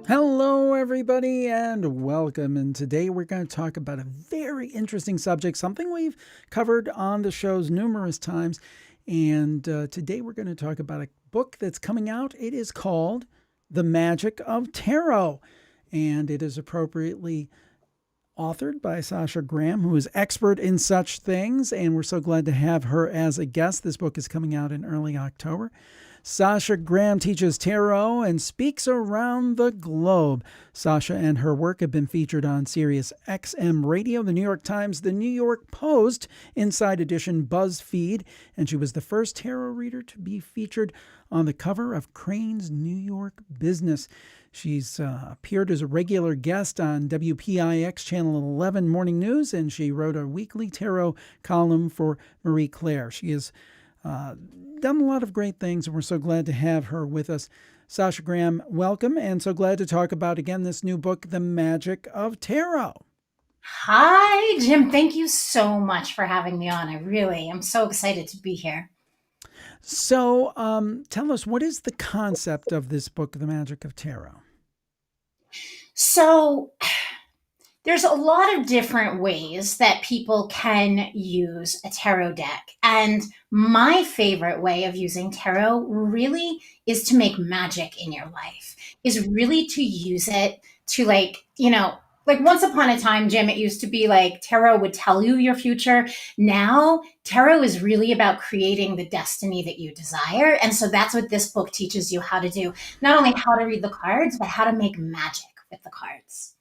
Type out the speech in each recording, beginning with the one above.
Hello, everybody, and welcome. And today we're going to talk about a very interesting subject, something we've covered on the shows numerous times. And today we're going to talk about a book that's coming out. It is called The Magic of Tarot, and it is appropriately authored by Sasha Graham, who is expert in such things. And we're so glad to have her as a guest. This book is coming out in early October. Sasha Graham teaches tarot and speaks around the globe. Sasha and her work have been featured on Sirius XM Radio, the New York Times, the New York Post, Inside Edition, BuzzFeed, and she was the first tarot reader to be featured on the cover of Crane's New York Business. She's appeared as a regular guest on WPIX Channel 11 Morning News, and she wrote a weekly tarot column for Marie Claire. She is done a lot of great things, and we're so glad to have her with us. Sasha Graham, welcome, and so glad to talk about, again, this new book, The Magic of Tarot. Hi, Jim. Thank you so much for having me on. I really am so excited to be here. So tell us, what is the concept of this book, The Magic of Tarot? So, there's a lot of different ways that people can use a tarot deck. And my favorite way of using tarot really is to make magic in your life, is really to use it to, like once upon a time, Jim, it used to be like tarot would tell you your future. Now, tarot is really about creating the destiny that you desire. And so that's what this book teaches you how to do. Not only how to read the cards, but how to make magic with the cards.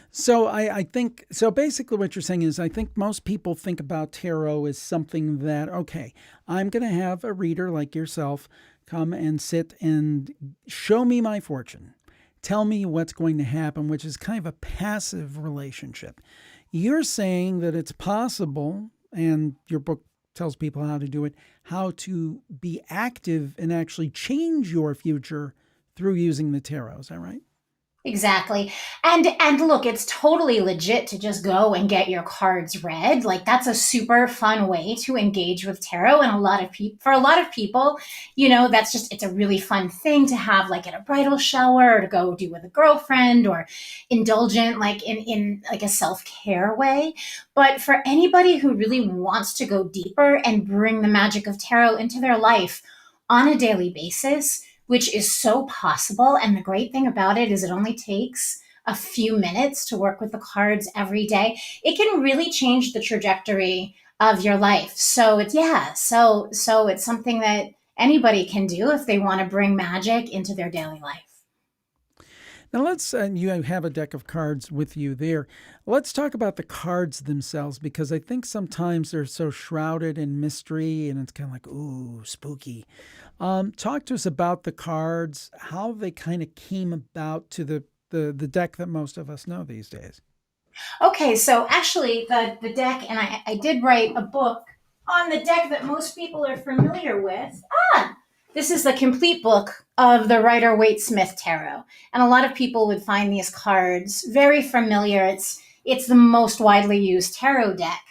So I think, so basically what you're saying is, I think most people think about tarot as something that, okay, I'm going to have a reader like yourself come and sit and show me my fortune. Tell me what's going to happen, which is kind of a passive relationship. You're saying that it's possible, and your book tells people how to do it, how to be active and actually change your future through using the tarot. Is that right? Exactly. And look, it's totally legit to just go and get your cards read. Like that's a super fun way to engage with tarot, and a lot of people for a lot of people, that's just it's a really fun thing to have like at a bridal shower or to go do with a girlfriend or indulgent like in like a self-care way. But for anybody who really wants to go deeper and bring the magic of tarot into their life on a daily basis, which is so possible. And the great thing about it is it only takes a few minutes to work with the cards every day. It can really change the trajectory of your life. So so it's something that anybody can do if they want to bring magic into their daily life. Now you have a deck of cards with you there. Let's talk about the cards themselves, because I think sometimes they're so shrouded in mystery and it's kind of like, ooh, spooky. Talk to us about the cards, how they kind of came about to the deck that most of us know these days. Okay, so actually the deck, and I did write a book on the deck that most people are familiar with. This is the complete book of the Rider Waite Smith Tarot. And a lot of people would find these cards very familiar. It's the most widely used tarot deck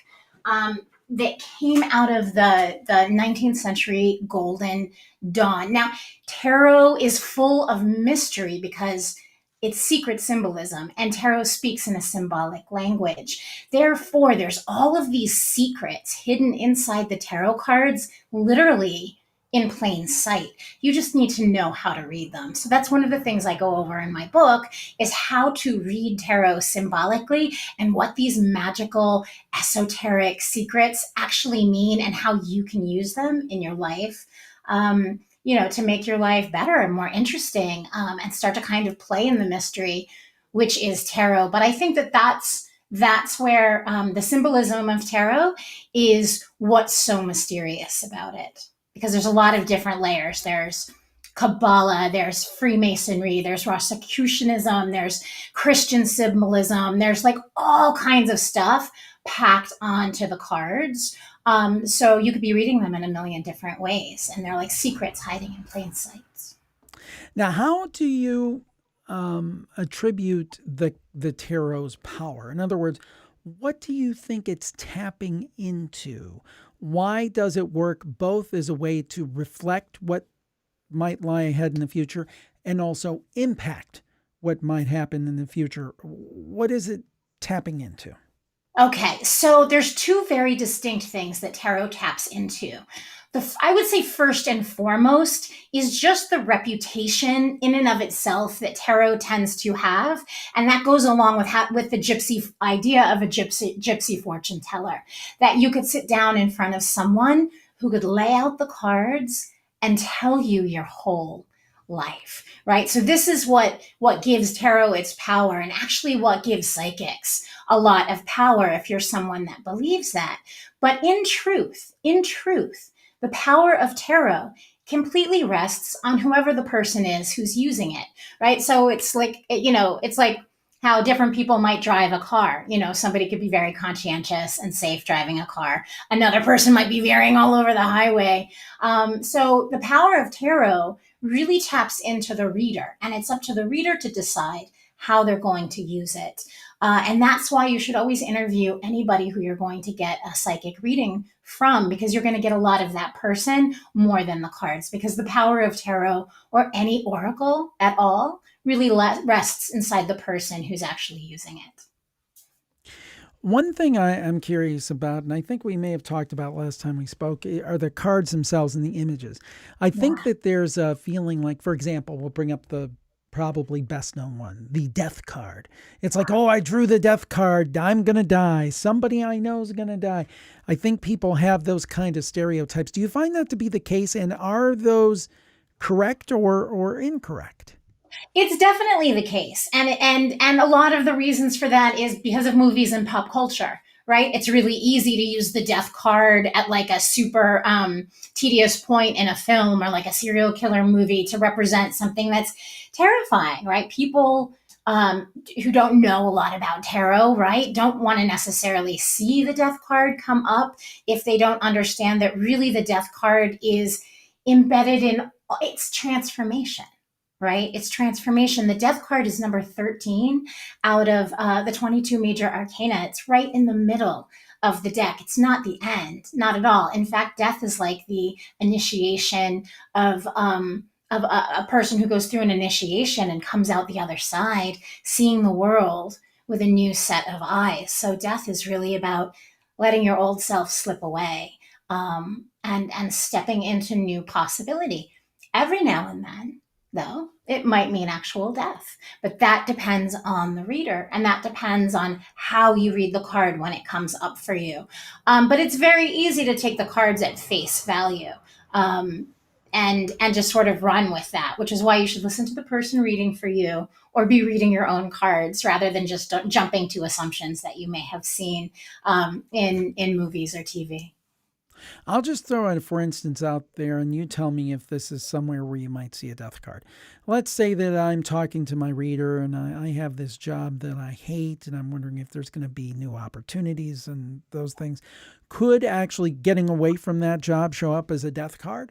that came out of the 19th century Golden Dawn. Now, tarot is full of mystery because it's secret symbolism, and tarot speaks in a symbolic language. Therefore, there's all of these secrets hidden inside the tarot cards, literally in plain sight. You just need to know how to read them. So that's one of the things I go over in my book is how to read tarot symbolically and what these magical, esoteric secrets actually mean and how you can use them in your life. To make your life better and more interesting, and start to kind of play in the mystery, which is tarot. But I think that's where the symbolism of tarot is what's so mysterious about it, because there's a lot of different layers. There's Kabbalah, there's Freemasonry, there's Rosicrucianism, there's Christian symbolism, there's like all kinds of stuff packed onto the cards. So you could be reading them in a million different ways, and they're like secrets hiding in plain sight. Now, how do you attribute the tarot's power? In other words, what do you think it's tapping into? Why does it work both as a way to reflect what might lie ahead in the future and also impact what might happen in the future. What is it tapping into? Okay, so there's two very distinct things that tarot taps into. I would say first and foremost is just the reputation in and of itself that tarot tends to have, and that goes along with the gypsy idea of a gypsy fortune teller. That you could sit down in front of someone who could lay out the cards and tell you your whole life, right? So this is what gives tarot its power, and actually what gives psychics a lot of power if you're someone that believes that. But in truth, the power of tarot completely rests on whoever the person is who's using it, right? So it's like how different people might drive a car. Somebody could be very conscientious and safe driving a car. Another person might be veering all over the highway. So the power of tarot really taps into the reader, and it's up to the reader to decide how they're going to use it. And that's why you should always interview anybody who you're going to get a psychic reading from, because you're going to get a lot of that person more than the cards, because the power of tarot or any oracle at all really rests inside the person who's actually using it. One thing I'm curious about, and I think we may have talked about last time we spoke, are the cards themselves and the images. I think Yeah. that there's a feeling like, for example, we'll bring up the probably best known one, the death card. It's like, oh, I drew the death card. I'm going to die. Somebody I know is going to die. I think people have those kind of stereotypes. Do you find that to be the case? And are those correct or incorrect? It's definitely the case, and a lot of the reasons for that is because of movies and pop culture, right? It's really easy to use the death card at like a super tedious point in a film or like a serial killer movie to represent something that's terrifying, right? People who don't know a lot about tarot, right, don't want to necessarily see the death card come up if they don't understand that really the death card is embedded in its transformation, right? It's transformation. The death card is number 13 out of the 22 major arcana. It's right in the middle of the deck. It's not the end, not at all. In fact, death is like the initiation of a person who goes through an initiation and comes out the other side, seeing the world with a new set of eyes. So death is really about letting your old self slip away, and stepping into new possibility. Every now and then, though, it might mean actual death. But that depends on the reader, and that depends on how you read the card when it comes up for you. But it's very easy to take the cards at face value. Um, and just sort of run with that, which is why you should listen to the person reading for you or be reading your own cards rather than just jumping to assumptions that you may have seen in movies or TV. I'll just throw it, for instance, out there, and you tell me if this is somewhere where you might see a death card. Let's say that I'm talking to my reader and I have this job that I hate, and I'm wondering if there's going to be new opportunities and those things. Could actually getting away from that job show up as a death card?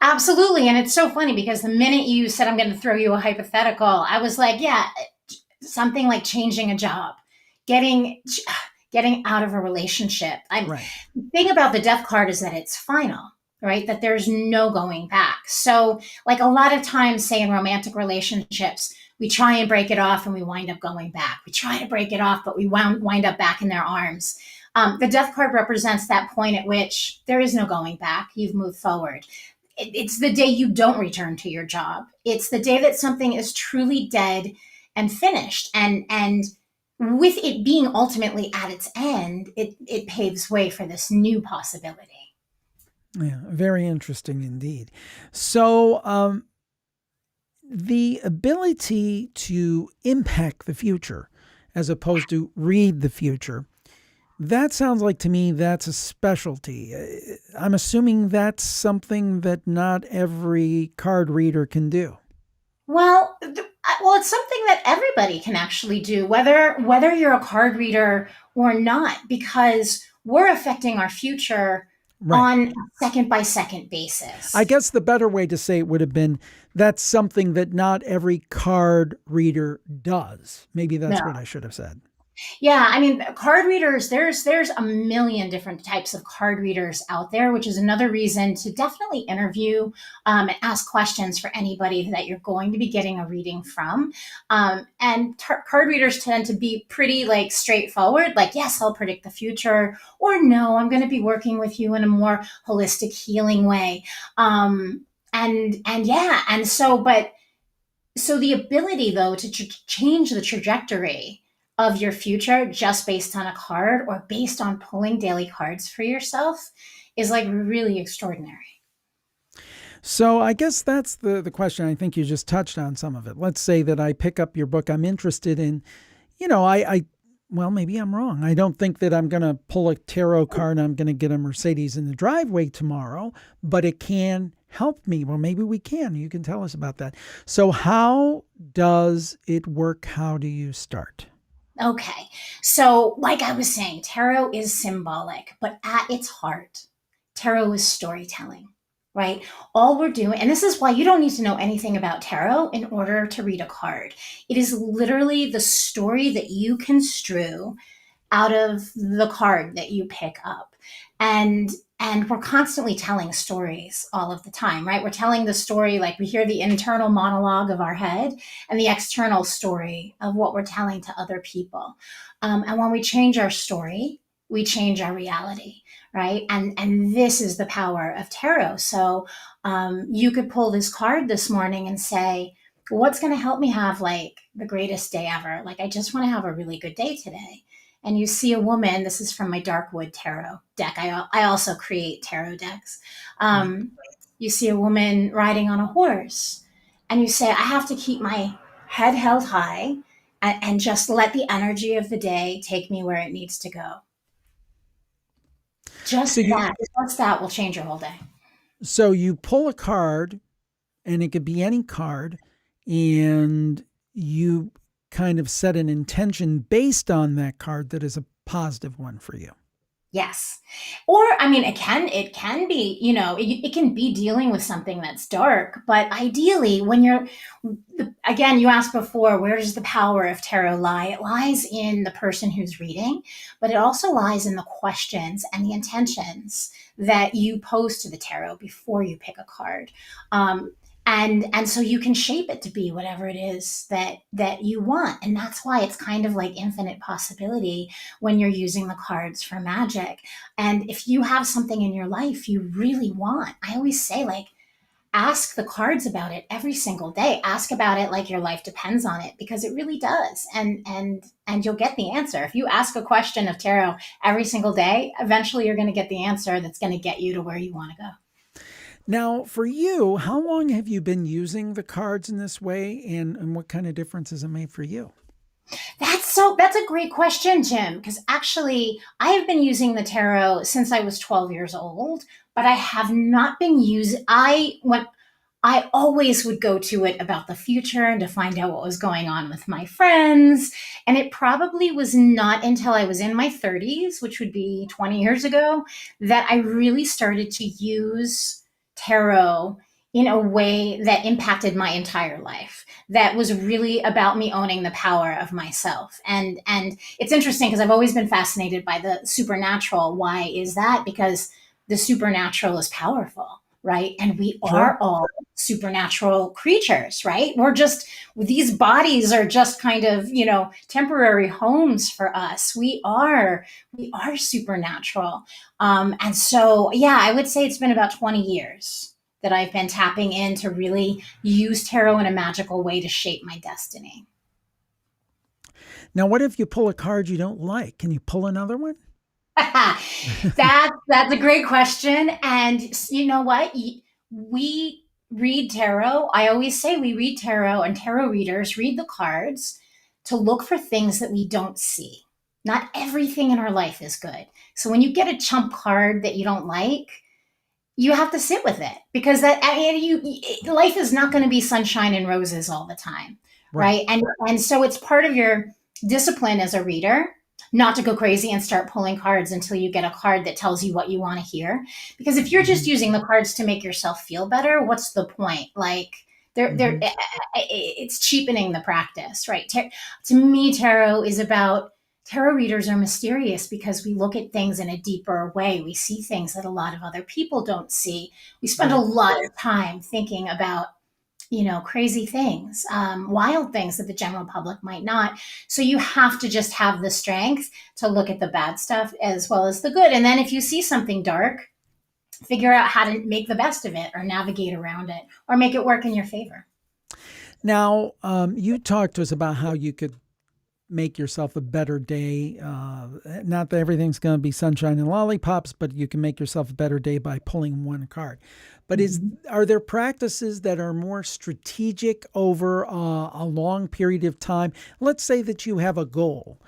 Absolutely. And it's so funny because the minute you said, I'm going to throw you a hypothetical, I was like, yeah, something like changing a job, getting getting out of a relationship. Right. The thing about the death card is that it's final, right? That there's no going back. So, like a lot of times, say in romantic relationships, we try and break it off and we wind up going back. We try to break it off, but we wind up back in their arms. The death card represents that point at which there is no going back. You've moved forward. It's the day you don't return to your job. It's the day that something is truly dead and finished. And with it being ultimately at its end, it paves way for this new possibility. Yeah, very interesting indeed. So, the ability to impact the future as opposed to read the future, that sounds like to me that's a specialty. I'm assuming that's something that not every card reader can do. Well, it's something that everybody can actually do, whether you're a card reader or not, because we're affecting our future Right. on a second by second basis. I guess the better way to say it would have been that's something that not every card reader does. Maybe that's No. what I should have said. Yeah, I mean, card readers, there's a million different types of card readers out there, which is another reason to definitely interview and ask questions for anybody that you're going to be getting a reading from. And card readers tend to be pretty like straightforward, like, yes, I'll predict the future, or no, I'm going to be working with you in a more holistic healing way. And yeah, and so, but so the ability though to change the trajectory of your future just based on a card or based on pulling daily cards for yourself is like really extraordinary. So I guess that's the question. I think you just touched on some of it. Let's say that I pick up your book. I'm interested in, well, maybe I'm wrong. I don't think that I'm going to pull a tarot card and I'm going to get a Mercedes in the driveway tomorrow, but it can help me. Well, maybe we can. You can tell us about that. So how does it work? How do you start? Okay. So, like I was saying, tarot is symbolic, but at its heart, tarot is storytelling, right? All we're doing, and this is why you don't need to know anything about tarot in order to read a card. It is literally the story that you construe out of the card that you pick up. And we're constantly telling stories all of the time, right? We're telling the story, like we hear the internal monologue of our head and the external story of what we're telling to other people. And when we change our story, we change our reality, right? And this is the power of tarot. So you could pull this card this morning and say, what's going to help me have like the greatest day ever? Like, I just want to have a really good day today. And you see a woman, this is from my Darkwood Tarot deck. I also create tarot decks. Right. You see a woman riding on a horse, and you say, I have to keep my head held high and just let the energy of the day take me where it needs to go. So you Just that will change your whole day. so you pull a card and it could be any card and you kind of set an intention based on that card that is a positive one for you. Yes. Or I mean it can be, it can be dealing with something that's dark, but ideally when you're again, you asked before, where does the power of tarot lie? It lies in the person who's reading, but it also lies in the questions and the intentions that you pose to the tarot before you pick a card. Um, and so you can shape it to be whatever it is that you want, and that's why it's kind of like infinite possibility when you're using the cards for magic. And if you have something in your life you really want, I always say, like, ask the cards about it every single day. Ask about it like your life depends on it, because it really does. And you'll get the answer. If you ask a question of tarot every single day, eventually you're going to get the answer that's going to get you to where you want to go. Now, for you, how long have you been using the cards in this way and what kind of difference has it made for you? That's a great question, Jim, because actually I have been using the tarot since I was 12 years old, but I have not been using I always would go to it about the future and to find out what was going on with my friends. And it probably was not until I was in my 30s, which would be 20 years ago, that I really started to use tarot in a way that impacted my entire life, that was really about me owning the power of myself. And it's interesting because I've always been fascinated by the supernatural. Why is that? Because the supernatural is powerful, right? And we Sure. are all supernatural creatures, right? We're just, these bodies are just kind of, temporary homes for us. We are supernatural. And so, yeah, I would say it's been about 20 years that I've been tapping in to really use tarot in a magical way to shape my destiny. Now, what if you pull a card you don't like? Can you pull another one? That's a great question. And you know what? We read tarot. I always say we read tarot, and tarot readers read the cards to look for things that we don't see. Not everything in our life is good. So when you get a chump card that you don't like, you have to sit with it, because that, I mean, life is not going to be sunshine and roses all the time, Right. right? And so it's part of your discipline as a reader not to go crazy and start pulling cards until you get a card that tells you what you want to hear. Because if you're just Hmm. using the cards to make yourself feel better, what's the point? Like, they're Hmm. it's cheapening the practice, right? To me, tarot is about tarot readers are mysterious because we look at things in a deeper way. We see things that a lot of other people don't see. We spend a Right. lot of time thinking about, crazy things, wild things that the general public might not. So you have to just have the strength to look at the bad stuff as well as the good. And then if you see something dark, figure out how to make the best of it or navigate around it or make it work in your favor. Now, you talked to us about how you could make yourself a better day. Not that everything's going to be sunshine and lollipops, but you can make yourself a better day by pulling one card. But are there practices that are more strategic over a long period of time? Let's say that you have a goal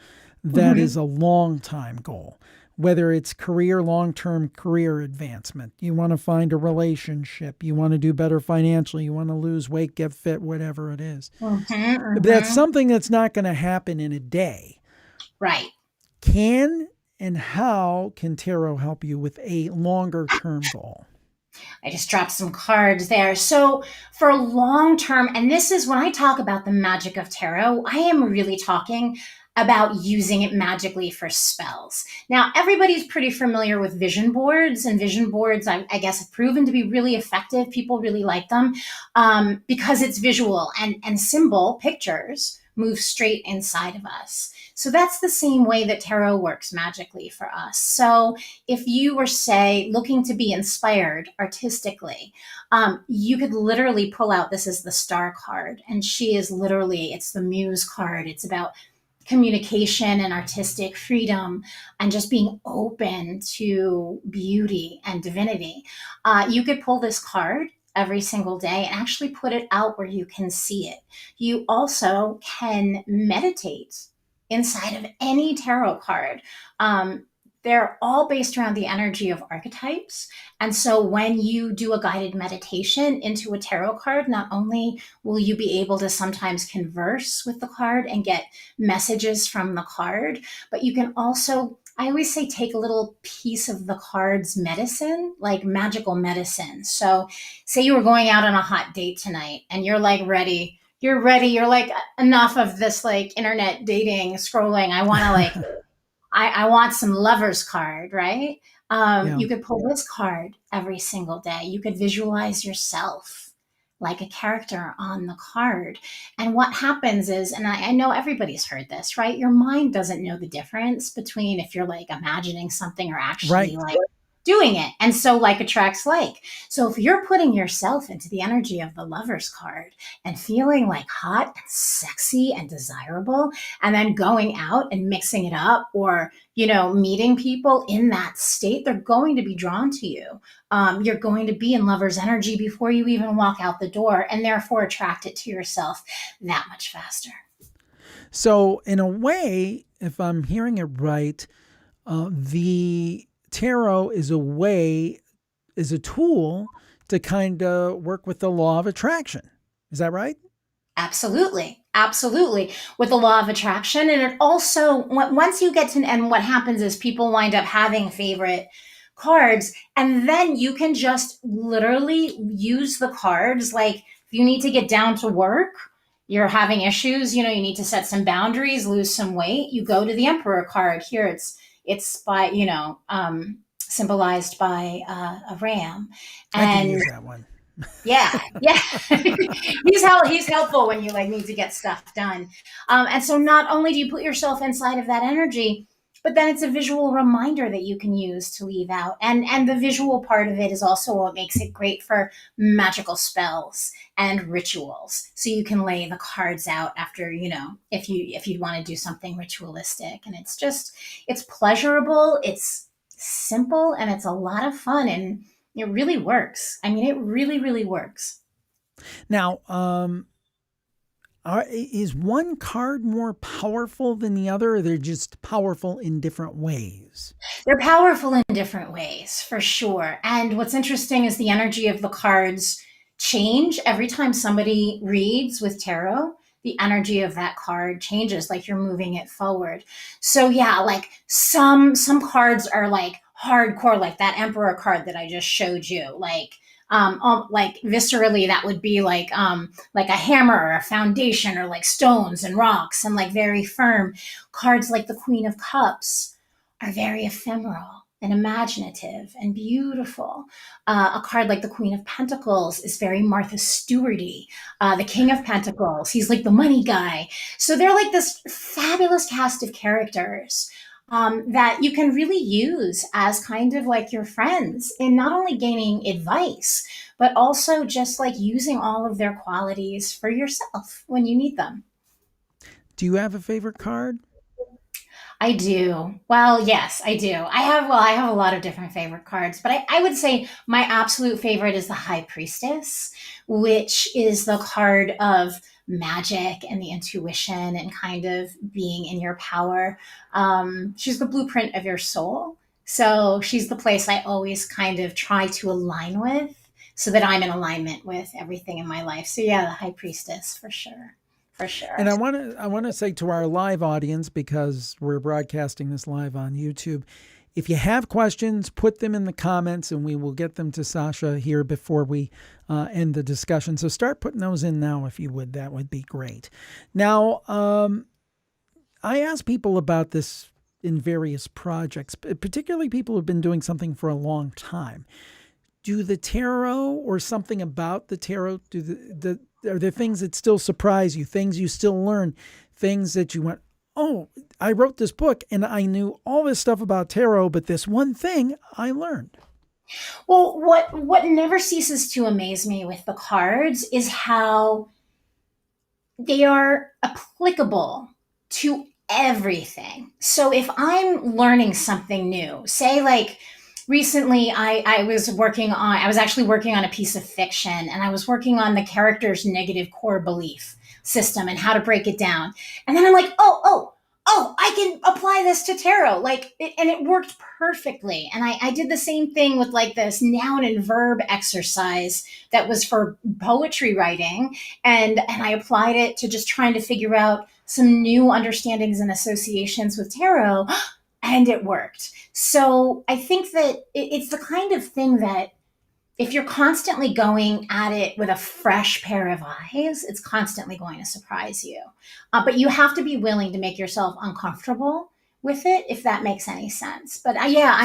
that is a long time goal, whether it's career, long-term career advancement. You want to find a relationship. You want to do better financially. You want to lose weight, get fit, whatever it is. That's something that's not going to happen in a day. Right. Can and how can tarot help you with a longer term goal? I just dropped some cards there. So, for long term, and this is when I talk about the magic of tarot, I am really talking about using it magically for spells. Now, everybody's pretty familiar with vision boards, and vision boards, I guess, have proven to be really effective. People really like them because it's visual and symbol pictures move straight inside of us. So that's the same way that tarot works magically for us. So if you were, say, looking to be inspired artistically, you could literally pull out, this is the star card, and she is literally, it's the muse card. It's about communication and artistic freedom and just being open to beauty and divinity. You could pull this card every single day and actually put it out where you can see it. You also can meditate inside of any tarot card. They're all based around the energy of archetypes. And so when you do a guided meditation into a tarot card, not only will you be able to sometimes converse with the card and get messages from the card, but you can also, I always say, take a little piece of the card's medicine, like magical medicine. So say you were going out on a hot date tonight and you're like ready. You're ready. You're like, enough of this like internet dating, scrolling. I want to like, I want some lover's card, right? Yeah. You could pull this card every single day. You could visualize yourself like a character on the card. And what happens is, and I know everybody's heard this, right? Your mind doesn't know the difference between if you're like imagining something or actually Right. like doing it. And so like attracts like. So if you're putting yourself into the energy of the lover's card and feeling like hot and sexy and desirable, and then going out and mixing it up or, meeting people in that state, they're going to be drawn to you. You're going to be in lover's energy before you even walk out the door and therefore attract it to yourself that much faster. So, in a way, if I'm hearing it right, the tarot is a tool to kind of work with the law of attraction. Is that right? Absolutely. Absolutely. With the law of attraction. And it also, once you get to, and what happens is people wind up having favorite cards, and then you can just literally use the cards. Like if you need to get down to work, you're having issues, you need to set some boundaries, lose some weight, you go to the Emperor card. Here it's by, symbolized by a ram. I can And use that one. yeah. He's helpful when you like need to get stuff done. And so not only do you put yourself inside of that energy, but then it's a visual reminder that you can use to leave out. And the visual part of it is also what makes it great for magical spells and rituals. So you can lay the cards out after, if you want to do something ritualistic. And it's pleasurable, it's simple, and it's a lot of fun, and it really works. I mean, it really, really works. Now, is one card more powerful than the other, or they're just powerful in different ways? They're powerful in different ways, for sure. And what's interesting is the energy of the cards change every time somebody reads with tarot. The energy of that card changes, like you're moving it forward. So yeah, like some cards are like hardcore, like that Emperor card that I just showed you. Like Like viscerally, that would be like a hammer or a foundation, or like stones and rocks, and like very firm. Cards like the Queen of Cups are very ephemeral and imaginative and beautiful. A card like the Queen of Pentacles is very Martha Stewarty. The King of Pentacles, he's like the money guy. So they're like this fabulous cast of characters that you can really use as kind of like your friends in not only gaining advice, but also just like using all of their qualities for yourself when you need them. Do you have a favorite card? I do. Well, yes, I do. I have a lot of different favorite cards, but I would say my absolute favorite is the High Priestess, which is the card of magic and the intuition and kind of being in your power. She's the blueprint of your soul. So she's the place I always kind of try to align with so that I'm in alignment with everything in my life. So yeah, the High Priestess for sure. For sure. And I want to say to our live audience, because we're broadcasting this live on YouTube, if you have questions, put them in the comments and we will get them to Sasha here before we end the discussion. So start putting those in now if you would. That would be great. Now, I ask people about this in various projects, particularly people who've been doing something for a long time. Do the tarot or something about the tarot, are there things that still surprise you, things you still learn, things that you went, oh, I wrote this book and I knew all this stuff about tarot, but this one thing I learned? Well, what never ceases to amaze me with the cards is how they are applicable to everything. So if I'm learning something new, say like recently I was actually working on a piece of fiction, and I was working on the character's negative core belief system and how to break it down. And then I'm like, oh, I can apply this to tarot. And it worked perfectly. And I did the same thing with like this noun and verb exercise that was for poetry writing. And I applied it to just trying to figure out some new understandings and associations with tarot, and it worked. So I think that it's the kind of thing that if you're constantly going at it with a fresh pair of eyes, it's constantly going to surprise you. But you have to be willing to make yourself uncomfortable with it, if that makes any sense. But yeah,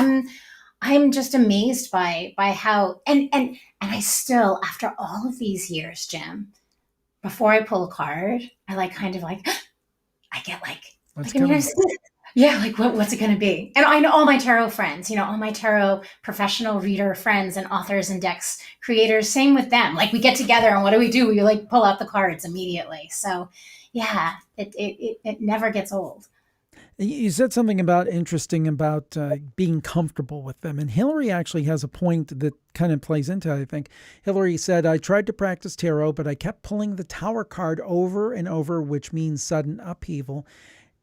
I'm just amazed by how and I still, after all of these years, Jim, before I pull a card, I like kind of like I get What's like I'm coming? yeah, like what's it going to be? And I know all my tarot friends, all my tarot professional reader friends and authors and decks creators, same with them. Like we get together and what do? We like pull out the cards immediately. So yeah, it never gets old. You said something about interesting about being comfortable with them. And Hillary actually has a point that kind of plays into it, I think. Hillary said, I tried to practice tarot, but I kept pulling the Tower card over and over, which means sudden upheaval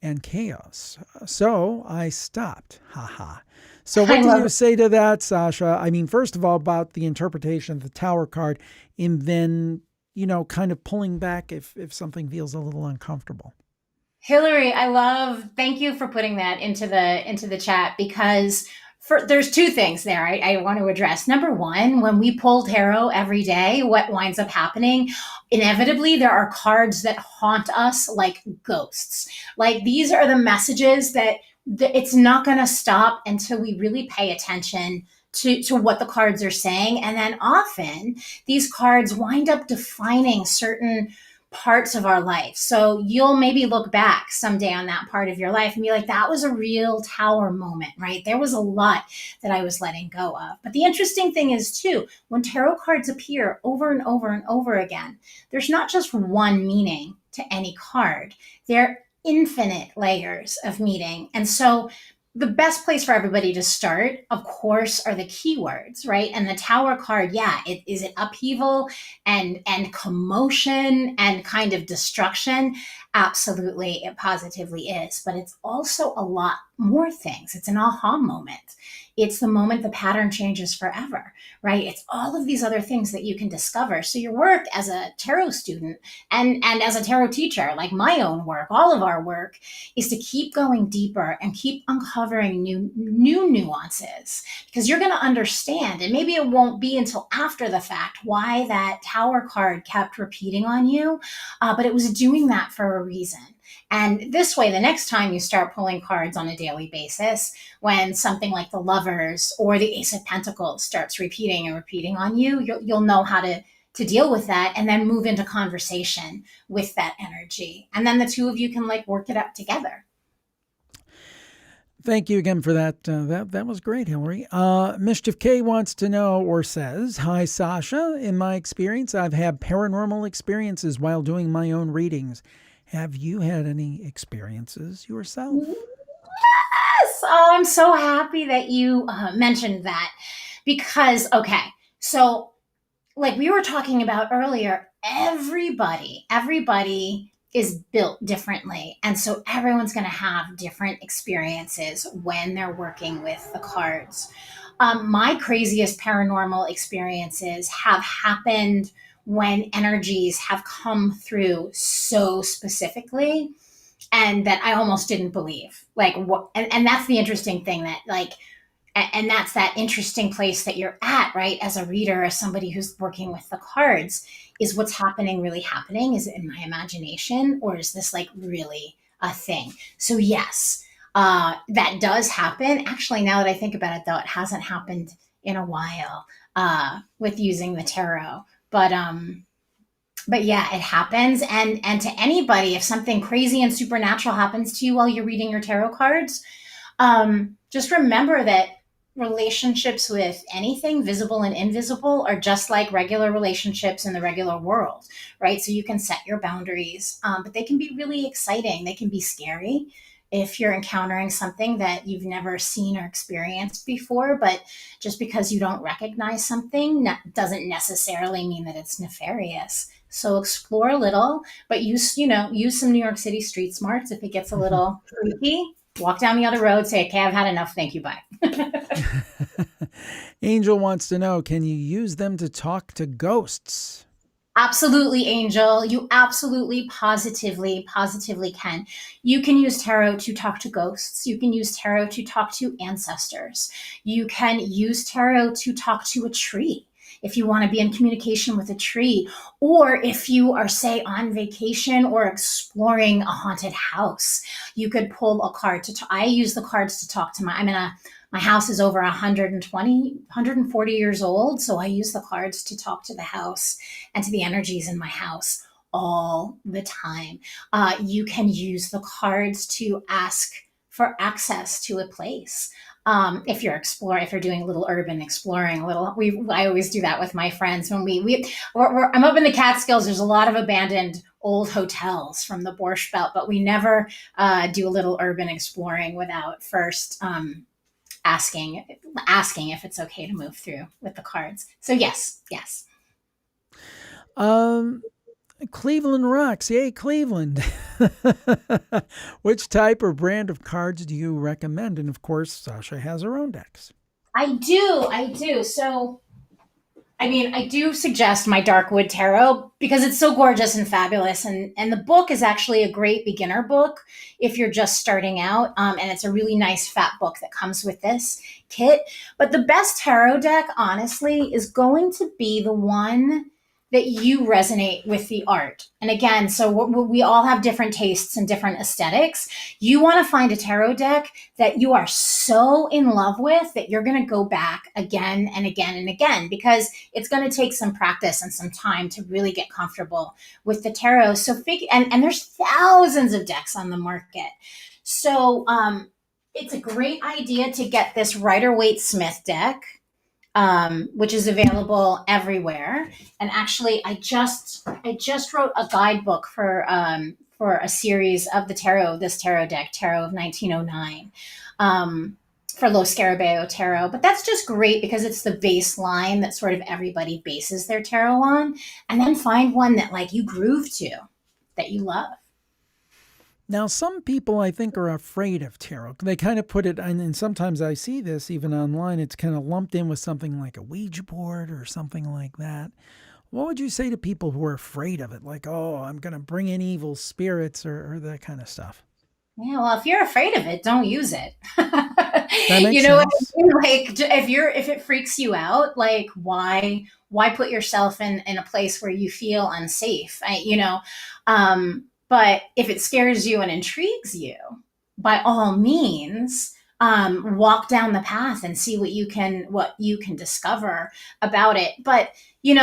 and chaos. So I stopped. Haha. So I what do love you say to that, Sasha? I mean, first of all, about the interpretation of the Tower card, and then, kind of pulling back if something feels a little uncomfortable. Hillary, thank you for putting that into the chat, because there's two things there I want to address. Number one, when we pull tarot every day, what winds up happening, inevitably there are cards that haunt us like ghosts. Like these are the messages that it's not going to stop until we really pay attention to what the cards are saying. And then often these cards wind up defining certain parts of our life. So you'll maybe look back someday on that part of your life and be like, that was a real tower moment, right? There was a lot that I was letting go of. But the interesting thing is, too, when tarot cards appear over and over and over again, there's not just one meaning to any card. There are infinite layers of meaning. And so the best place for everybody to start, of course, are the keywords, right? And the Tower card, yeah, is it upheaval and commotion and kind of destruction? Absolutely, it positively is. But it's also a lot more things. It's an aha moment. It's the moment the pattern changes forever, right? It's all of these other things that you can discover. So your work as a tarot student and as a tarot teacher, like my own work, all of our work, is to keep going deeper and keep uncovering new nuances, because you're going to understand, and maybe it won't be until after the fact, why that tower card kept repeating on you, but it was doing that for a reason. And this way, the next time you start pulling cards on a daily basis, when something like the Lovers or the Ace of Pentacles starts repeating and repeating on you, you'll know how to deal with that, and then move into conversation with that energy. And then the two of you can like work it out together. Thank you again for that. That was great, Hillary. Mischief K wants to know or says, "Hi, Sasha. In my experience, I've had paranormal experiences while doing my own readings. Have you had any experiences yourself?" Yes! Oh, I'm so happy that you mentioned that, because, okay, so like we were talking about earlier, everybody is built differently. And so everyone's going to have different experiences when they're working with the cards. My craziest paranormal experiences have happened when energies have come through so specifically and that I almost didn't believe. Like what, and that's the interesting thing, that like, and that's that interesting place that you're at, right? As a reader, as somebody who's working with the cards, is what's happening really happening? Is it in my imagination, or is this like really a thing? So yes, that does happen. Actually, now that I think about it, though, it hasn't happened in a while with using the tarot. But yeah, it happens. And to anybody, if something crazy and supernatural happens to you while you're reading your tarot cards, just remember that relationships with anything visible and invisible are just like regular relationships in the regular world, right? So you can set your boundaries, but they can be really exciting. They can be scary if you're encountering something that you've never seen or experienced before. But just because you don't recognize something doesn't necessarily mean that it's nefarious. So explore a little, but use some New York City street smarts. If it gets a little creepy, walk down the other road, say, okay, I've had enough. Thank you. Bye. Angel wants to know, can you use them to talk to ghosts? Absolutely, Angel. You absolutely, positively can. You can use tarot to talk to ghosts. You can use tarot to talk to ancestors. You can use tarot to talk to a tree if you want to be in communication with a tree, or if you are, say, on vacation or exploring a haunted house, you could pull a card I use the cards to talk to my house is over 140 years old. So I use the cards to talk to the house and to the energies in my house all the time. You can use the cards to ask for access to a place. If you're doing a little urban exploring, I always do that with my friends when I'm up in the Catskills. There's a lot of abandoned old hotels from the Borscht Belt, but we never do a little urban exploring without first asking if it's okay to move through with the cards. So yes. Cleveland rocks. Yay, Cleveland. Which type or brand of cards do you recommend? And of course, Sasha has her own decks. I do. So I do suggest my Darkwood Tarot because it's so gorgeous and fabulous. And the book is actually a great beginner book if you're just starting out. And it's a really nice fat book that comes with this kit. But the best tarot deck, honestly, is going to be the one that you resonate with the art. And again, so we all have different tastes and different aesthetics. You want to find a tarot deck that you are so in love with that you're going to go back again and again and again, because it's going to take some practice and some time to really get comfortable with the tarot. So and there's thousands of decks on the market. So it's a great idea to get this Rider-Waite-Smith deck, which is available everywhere. And actually, I just wrote a guidebook for a series of this tarot deck, Tarot of 1909, for Lo Scarabeo Tarot. But that's just great because it's the baseline that sort of everybody bases their tarot on, and then find one that like you groove to, that you love. Now, some people I think are afraid of tarot. They kind of put it, and sometimes I see this even online, it's kind of lumped in with something like a Ouija board or something like that. What would you say to people who are afraid of it? Like, oh, I'm going to bring in evil spirits or that kind of stuff. Yeah, well, if you're afraid of it, don't use it. That makes You know what I sense. mean? Like, if it freaks you out, like why put yourself in a place where you feel unsafe? But if it scares you and intrigues you, by all means, walk down the path and see what you can discover about it. But you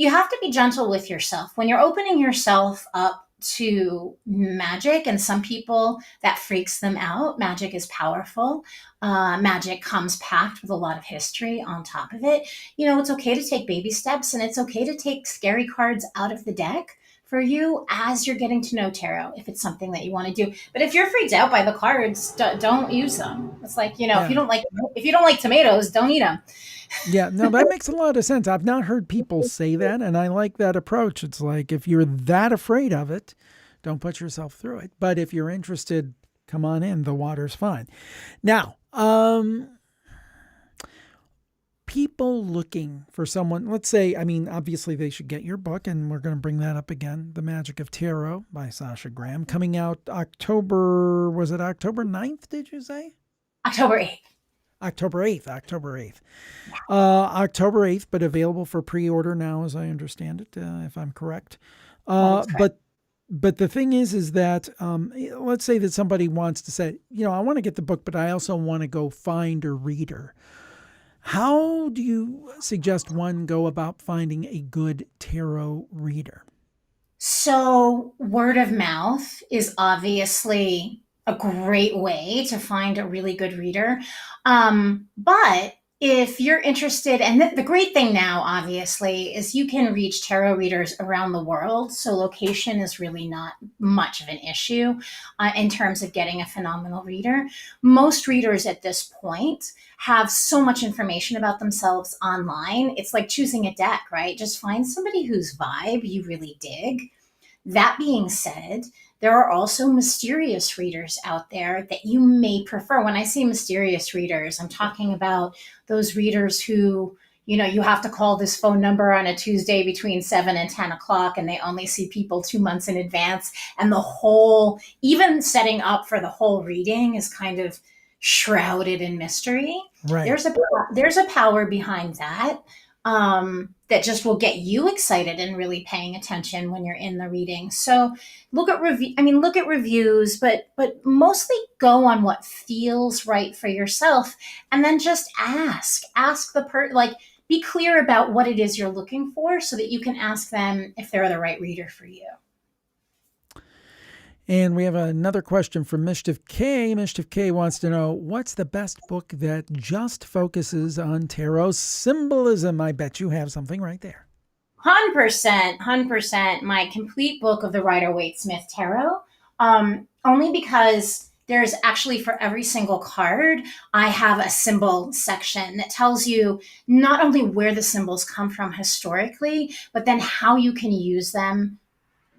have to be gentle with yourself when you're opening yourself up to magic, and some people that freaks them out. Magic is powerful. Magic comes packed with a lot of history on top of it. It's okay to take baby steps, and it's okay to take scary cards out of the deck for you as you're getting to know tarot, if it's something that you want to do. But if you're freaked out by the cards, don't use them. It's like, Yeah. if you don't like tomatoes, don't eat them. Yeah, no, that makes a lot of sense. I've not heard people say that, and I like that approach. It's like if you're that afraid of it, don't put yourself through it. But if you're interested, come on in. The water's fine. Now, people looking for someone, let's say, I mean, obviously they should get your book, and we're going to bring that up again, The Magic of Tarot by Sasha Graham, coming out was it October 9th, did you say? October 8th. October 8th, October 8th, but available for pre-order now, as I understand it, if I'm correct. That is correct. But the thing is that let's say that somebody wants to say, I want to get the book, but I also want to go find a reader. How do you suggest one go about finding a good tarot reader? So, word of mouth is obviously a great way to find a really good reader. But if you're interested, and the great thing now, obviously, is you can reach tarot readers around the world. So, location is really not much of an issue in terms of getting a phenomenal reader. Most readers at this point have so much information about themselves online. It's like choosing a deck, right? Just find somebody whose vibe you really dig. That being said, there are also mysterious readers out there that you may prefer. When I say mysterious readers, I'm talking about those readers who, you have to call this phone number on a Tuesday between 7 and 10 o'clock, and they only see people 2 months in advance. And even setting up for the whole reading is kind of shrouded in mystery. Right. There's a power behind that, that just will get you excited and really paying attention when you're in the reading. So look at reviews, but mostly go on what feels right for yourself, and then just ask be clear about what it is you're looking for, so that you can ask them if they're the right reader for you. And we have another question from Mischief K. Mischief K wants to know, what's the best book that just focuses on tarot symbolism? I bet you have something right there. 100%. My complete book of the Rider-Waite-Smith Tarot. Only because there's actually, for every single card, I have a symbol section that tells you not only where the symbols come from historically, but then how you can use them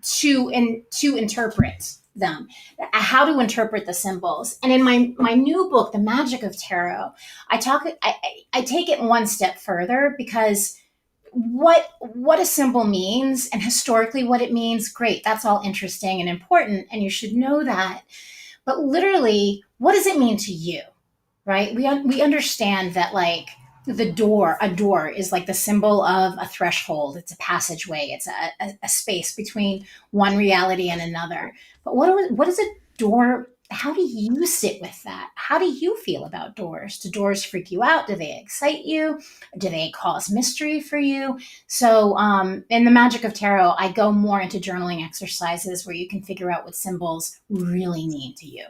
to interpret them, how to interpret the symbols. And in my new book, The Magic of Tarot, I take it one step further, because what a symbol means, and historically what it means, great, that's all interesting and important, and you should know that. But literally, what does it mean to you, right? We understand that, like, a door is like the symbol of a threshold. It's a passageway. It's a space between one reality and another. But what is a door? How do you sit with that? How do you feel about doors? Do doors freak you out? Do they excite you? Do they cause mystery for you? So in The Magic of Tarot, I go more into journaling exercises where you can figure out what symbols really mean to you.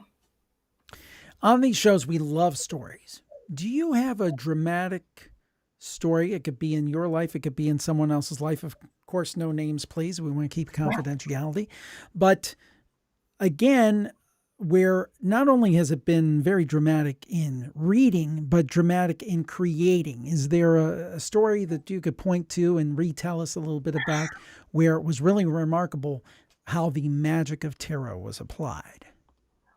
On these shows, we love stories. Do you have a dramatic story? It could be in your life. It could be in someone else's life. Of course, no names, please. We want to keep confidentiality. But again, where not only has it been very dramatic in reading, but dramatic in creating. Is there a story that you could point to and retell us a little bit about where it was really remarkable how the magic of tarot was applied?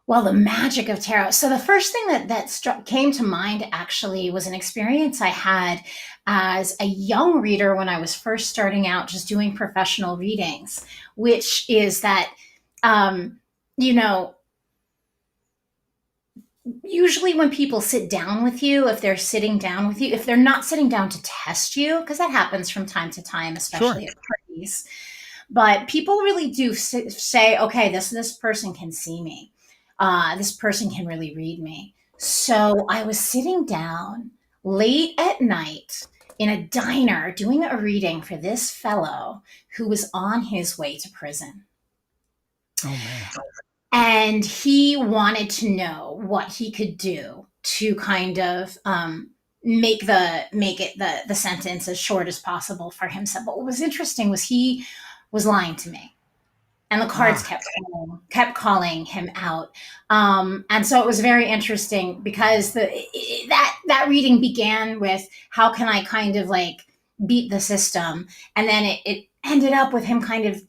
Well, the magic of tarot. So the first thing came to mind actually was an experience I had as a young reader when I was first starting out, just doing professional readings, which is that, um, you know, usually when people sit down with you, if they're sitting down with you, if they're not sitting down to test you, because that happens from time to time, Sure. especially at parties, but people really do say, okay, this person can see me. This person can really read me. So I was sitting down late at night in a diner doing a reading for this fellow who was on his way to prison. Oh man. And he wanted to know what he could do to kind of make it the sentence as short as possible for himself. But what was interesting was he was lying to me, and the cards Ah. kept calling him out. And so it was very interesting because that reading began with how can I kind of like beat the system, and then it ended up with him kind of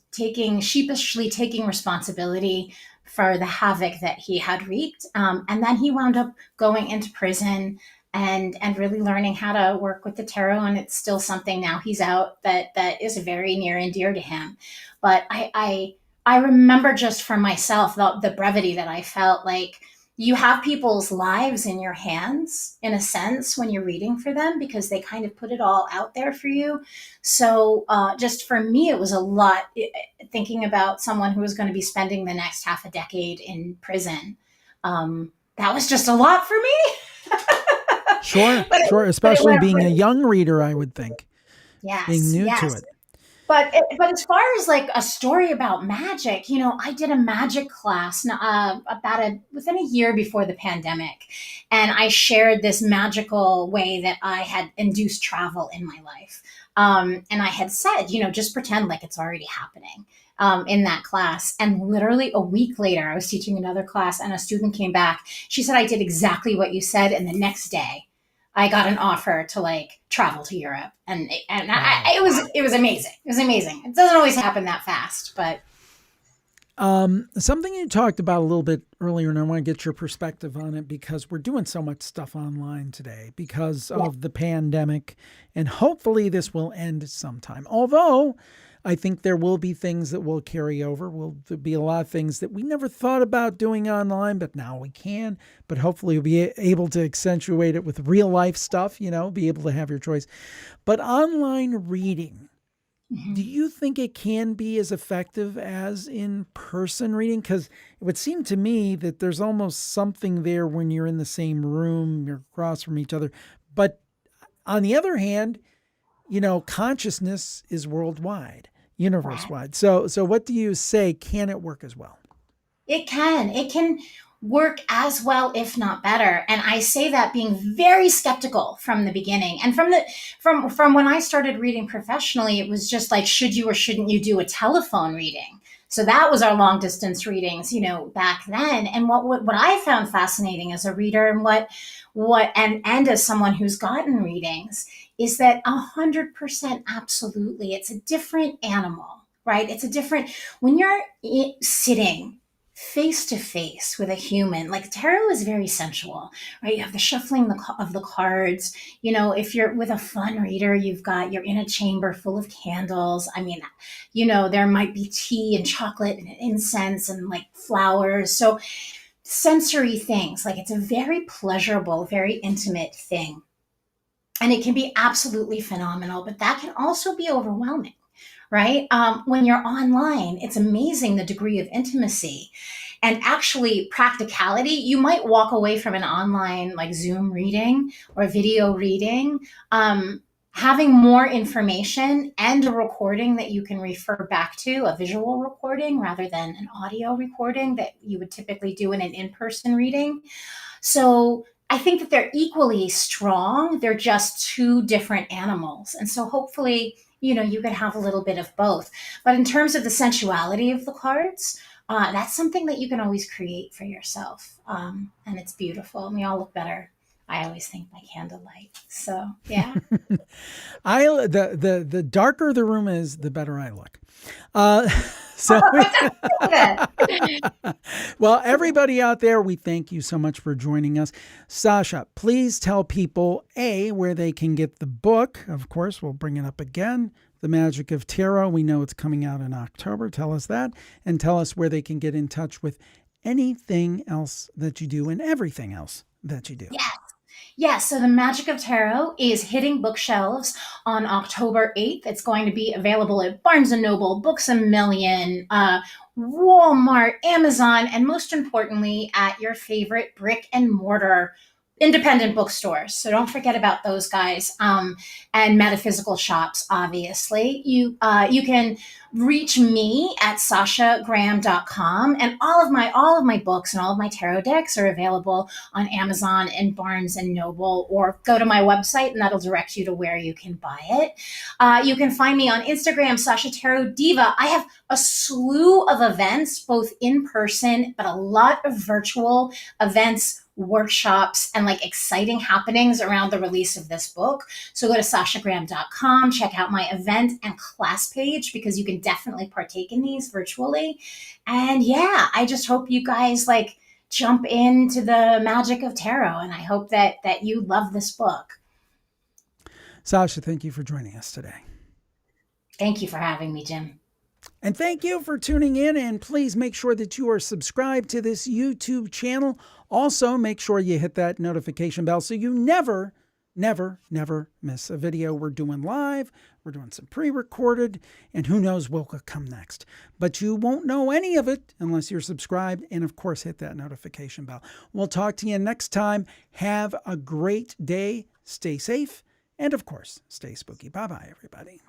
sheepishly taking responsibility for the havoc that he had wreaked. And then he wound up going into prison and really learning how to work with the tarot. And it's still something now he's out that is very near and dear to him. But I remember just for myself the brevity that I felt like you have people's lives in your hands in a sense when you're reading for them because they kind of put it all out there for you. So just for me, it was a lot thinking about someone who was going to be spending the next half a decade in prison. That was just a lot for me. Sure, but, sure. but it Especially went being a really, young reader, I would think, being yes, new to yes. it. But as far as like a story about magic, I did a magic class within a year before the pandemic, and I shared this magical way that I had induced travel in my life. And I had said, just pretend like it's already happening. In that class. And literally a week later, I was teaching another class and a student came back. She said, I did exactly what you said. And the next day, I got an offer to like travel to Europe, Wow. it was amazing. It was amazing. It doesn't always happen that fast, but Something you talked about a little bit earlier, and I want to get your perspective on it because we're doing so much stuff online today because yeah. of the pandemic, and hopefully this will end sometime. Although I think there will be things that will carry over. There'll be a lot of things that we never thought about doing online, but now we can. But hopefully we'll be able to accentuate it with real life stuff, be able to have your choice. But online reading, do Mhm. you think it can be as effective as in person reading? Because it would seem to me that there's almost something there when you're in the same room, you're across from each other. But on the other hand, consciousness is worldwide, universe Right. wide. So what do you say? Can it work as well? It can. It can work as well, if not better. And I say that being very skeptical from the beginning. And from when I started reading professionally, it was just like, should you or shouldn't you do a telephone reading? So that was our long distance readings, back then. And what I found fascinating as a reader and and as someone who's gotten readings is that 100% absolutely, it's a different animal, right? It's a different, when you're sitting face to face with a human. Like tarot is very sensual, right? You have the shuffling of the cards. If you're with a fun reader, you're in a chamber full of candles. I mean, there might be tea and chocolate and incense and like flowers. So sensory things, like it's a very pleasurable, very intimate thing. And it can be absolutely phenomenal, but that can also be overwhelming, right? When you're online, it's amazing the degree of intimacy and actually practicality. You might walk away from an online like Zoom reading or video reading, having more information and a recording that you can refer back to, a visual recording rather than an audio recording that you would typically do in an in-person reading. So I think that they're equally strong. They're just two different animals. And so hopefully, you could have a little bit of both. But in terms of the sensuality of the cards, that's something that you can always create for yourself. And it's beautiful. And we all look better I always think by candlelight. So yeah. The darker the room is, the better I look. Uh, so, well, everybody out there, we thank you so much for joining us. Sasha, please tell people, A, where they can get the book. Of course, we'll bring it up again. The Magic of Tarot. We know it's coming out in October. Tell us that. And tell us where they can get in touch with anything else that you do and everything else that you do. Yeah, so The Magic of Tarot is hitting bookshelves on October 8th. It's going to be available at Barnes & Noble, Books A Million, Walmart, Amazon, and most importantly, at your favorite brick and mortar independent bookstores. So don't forget about those guys, and metaphysical shops. Obviously, you can reach me at sashagraham.com, and all of my books and all of my tarot decks are available on Amazon and Barnes and Noble, or go to my website and that'll direct you to where you can buy it. You can find me on Instagram, Sasha Tarot Diva. I have a slew of events, both in person, but a lot of virtual events, workshops, and like exciting happenings around the release of this book. So go to sashagraham.com, check out my event and class page, because you can definitely partake in these virtually. And yeah, I just hope you guys like jump into the magic of tarot, and I hope that you love this book. Sasha, thank you for joining us today. Thank you for having me, Jim. And thank you for tuning in, and please make sure that you are subscribed to this YouTube channel. Also, make sure you hit that notification bell so you never miss a video. We're doing live, we're doing some pre-recorded, and who knows what will come next. But you won't know any of it unless you're subscribed, and of course, hit that notification bell. We'll talk to you next time. Have a great day, stay safe, and of course, stay spooky. Bye-bye, everybody.